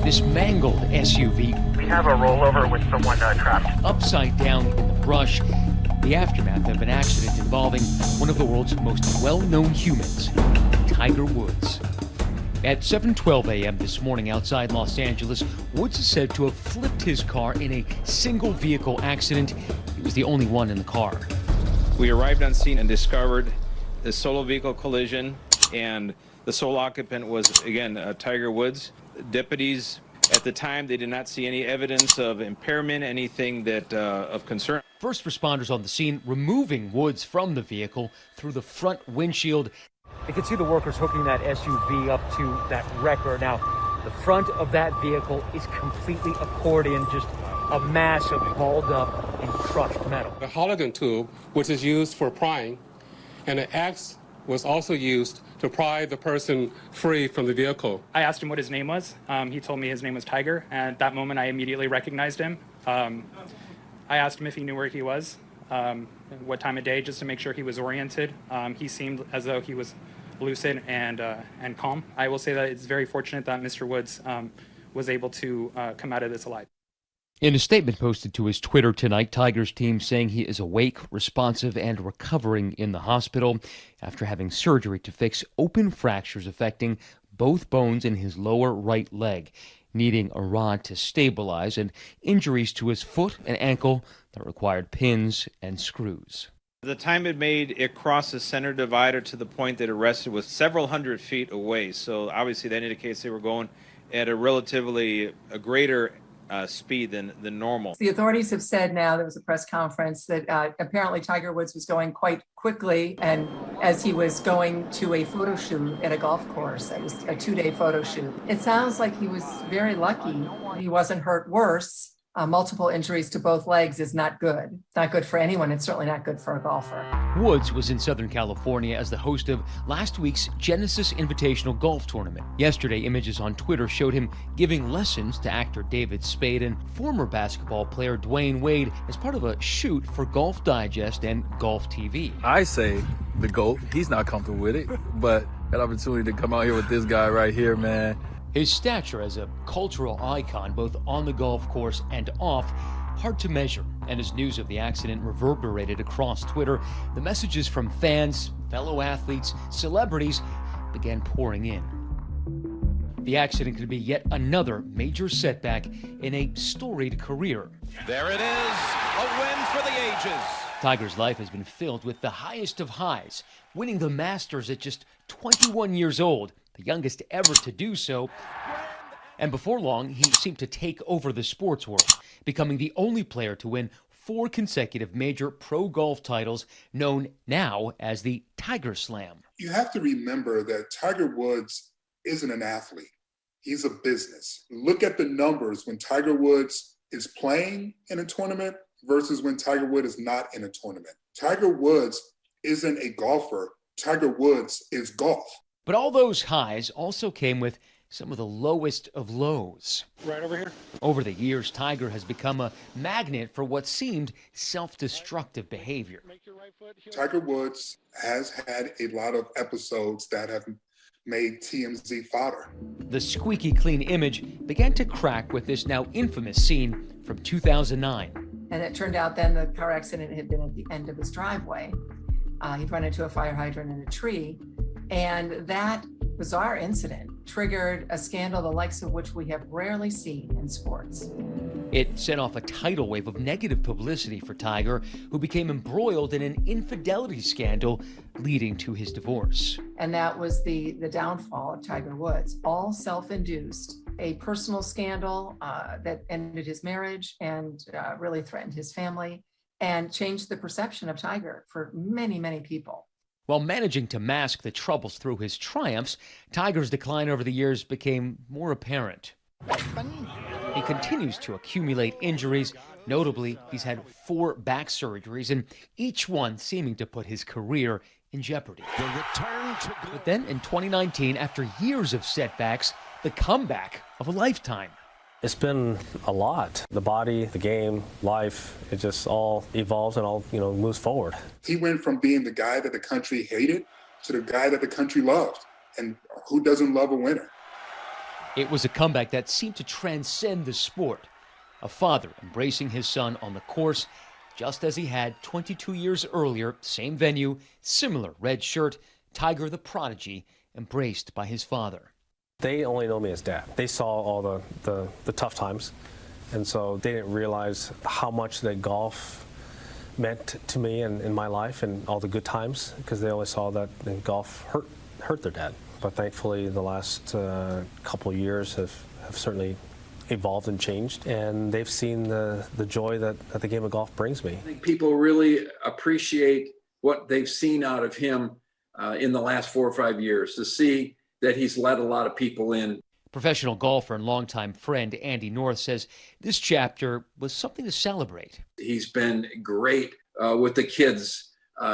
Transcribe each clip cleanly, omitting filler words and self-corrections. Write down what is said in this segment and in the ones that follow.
This mangled SUV. We have a rollover with someone trapped. Upside down in the brush. The aftermath of an accident involving one of the world's most well-known humans, Tiger Woods. At 7:12 a.m. this morning outside Los Angeles, Woods is said to have flipped his car in a single-vehicle accident. He was the only one in the car. We arrived on scene and discovered the solo vehicle collision, and the sole occupant was, again, Tiger Woods. Deputies, at the time, they did not see any evidence of impairment, anything that of concern. First responders on the scene removing Woods from the vehicle through the front windshield. You can see the workers hooking that SUV up to that wrecker. Now, the front of that vehicle is completely accordion, just a mass of balled up and crushed metal. The halogen tube, which is used for prying, and an axe was also used to pry the person free from the vehicle. I asked him what his name was. He told me his name was Tiger, and at that moment I immediately recognized him. I asked him if he knew where he was, what time of day, just to make sure he was oriented. He seemed as though he was lucid and calm. I will say that it's very fortunate that Mr. Woods was able to come out of this alive. In a statement posted to his Twitter tonight, Tiger's team saying he is awake, responsive, and recovering in the hospital after having surgery to fix open fractures affecting both bones in his lower right leg, needing a rod to stabilize, and injuries to his foot and ankle that required pins and screws. The time it made, it crossed the center divider to the point that it rested was several hundred feet away. So obviously that indicates they were going at a relatively greater speed than normal. The authorities have said now, there was a press conference, that apparently Tiger Woods was going quite quickly, and as he was going to a photo shoot at a golf course. It was a 2-day photo shoot. It sounds like he was very lucky. He wasn't hurt worse. Multiple injuries to both legs is not good. Not good for anyone. It's certainly not good for a golfer. Woods was in Southern California as the host of last week's Genesis Invitational Golf Tournament. Yesterday, images on Twitter showed him giving lessons to actor David Spade and former basketball player Dwayne Wade as part of a shoot for Golf Digest and Golf TV. I say the GOAT. He's not comfortable with it, but that opportunity to come out here with this guy right here, man. His stature as a cultural icon, both on the golf course and off, hard to measure. And as news of the accident reverberated across Twitter, the messages from fans, fellow athletes, celebrities began pouring in. The accident could be yet another major setback in a storied career. There it is, a win for the ages. Tiger's life has been filled with the highest of highs, winning the Masters at just 21 years old, the youngest ever to do so. And before long, he seemed to take over the sports world, becoming the only player to win 4 consecutive major pro golf titles, known now as the Tiger Slam. You have to remember that Tiger Woods isn't an athlete. He's a business. Look at the numbers when Tiger Woods is playing in a tournament versus when Tiger Woods is not in a tournament. Tiger Woods isn't a golfer. Tiger Woods is golf. But all those highs also came with some of the lowest of lows. Right over here. Over the years, Tiger has become a magnet for what seemed self-destructive behavior. Tiger Woods has had a lot of episodes that have made TMZ fodder. The squeaky clean image began to crack with this now infamous scene from 2009. And it turned out then the car accident had been at the end of his driveway. He'd run into a fire hydrant in a tree. And that bizarre incident triggered a scandal the likes of which we have rarely seen in sports. It set off a tidal wave of negative publicity for Tiger, who became embroiled in an infidelity scandal leading to his divorce. And that was the downfall of Tiger Woods, all self-induced. A personal scandal that ended his marriage and really threatened his family and changed the perception of Tiger for many, many people. While managing to mask the troubles through his triumphs, Tiger's decline over the years became more apparent. He continues to accumulate injuries. Notably, he's had 4 back surgeries, and each one seeming to put his career in jeopardy. But then in 2019, after years of setbacks, the comeback of a lifetime. It's been a lot. The body, the game, life, it just all evolves and all, moves forward. He went from being the guy that the country hated to the guy that the country loved. And who doesn't love a winner? It was a comeback that seemed to transcend the sport. A father embracing his son on the course, just as he had 22 years earlier, same venue, similar red shirt, Tiger the prodigy, embraced by his father. They only know me as dad. They saw all the tough times, and so they didn't realize how much that golf meant to me and in my life and all the good times, because they only saw that golf hurt their dad. But thankfully, the last couple of years have certainly evolved and changed, and they've seen the joy that the game of golf brings me. I think people really appreciate what they've seen out of him in the last 4 or 5 years, to see that he's let a lot of people in. Professional golfer and longtime friend Andy North says this chapter was something to celebrate. He's been great with the kids.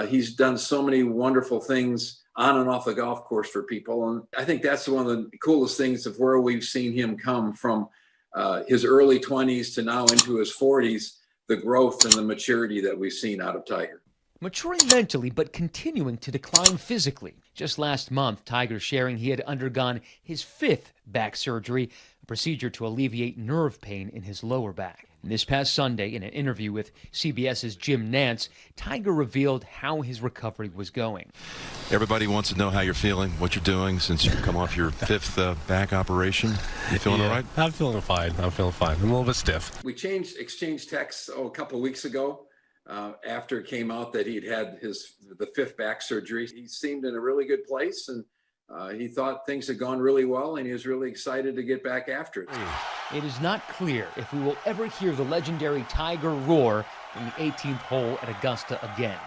He's done so many wonderful things on and off the golf course for people. And I think that's one of the coolest things of where we've seen him come from his early 20s to now into his 40s, the growth and the maturity that we've seen out of Tiger. Maturing mentally, but continuing to decline physically. Just last month, Tiger sharing he had undergone his 5th back surgery, a procedure to alleviate nerve pain in his lower back. And this past Sunday, in an interview with CBS's Jim Nantz, Tiger revealed how his recovery was going. Everybody wants to know how you're feeling, what you're doing since you've come off your 5th back operation. You feeling all right? I'm feeling fine. I'm a little bit stiff. We exchanged texts a couple of weeks ago. After it came out that he'd had the 5th back surgery. He seemed in a really good place, and he thought things had gone really well, and he was really excited to get back after it. It is not clear if we will ever hear the legendary Tiger roar in the 18th hole at Augusta again.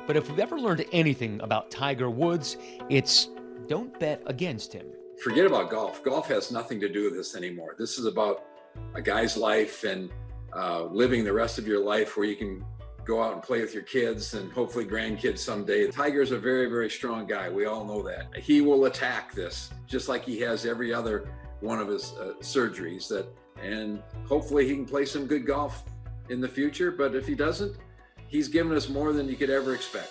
But if we've ever learned anything about Tiger Woods, it's don't bet against him. Forget about golf. Golf has nothing to do with this anymore. This is about a guy's life and living the rest of your life where you can go out and play with your kids and hopefully grandkids someday. Tiger's a very, very strong guy. We all know that. He will attack this just like he has every other one of his surgeries, and hopefully he can play some good golf in the future. But if he doesn't, he's given us more than you could ever expect.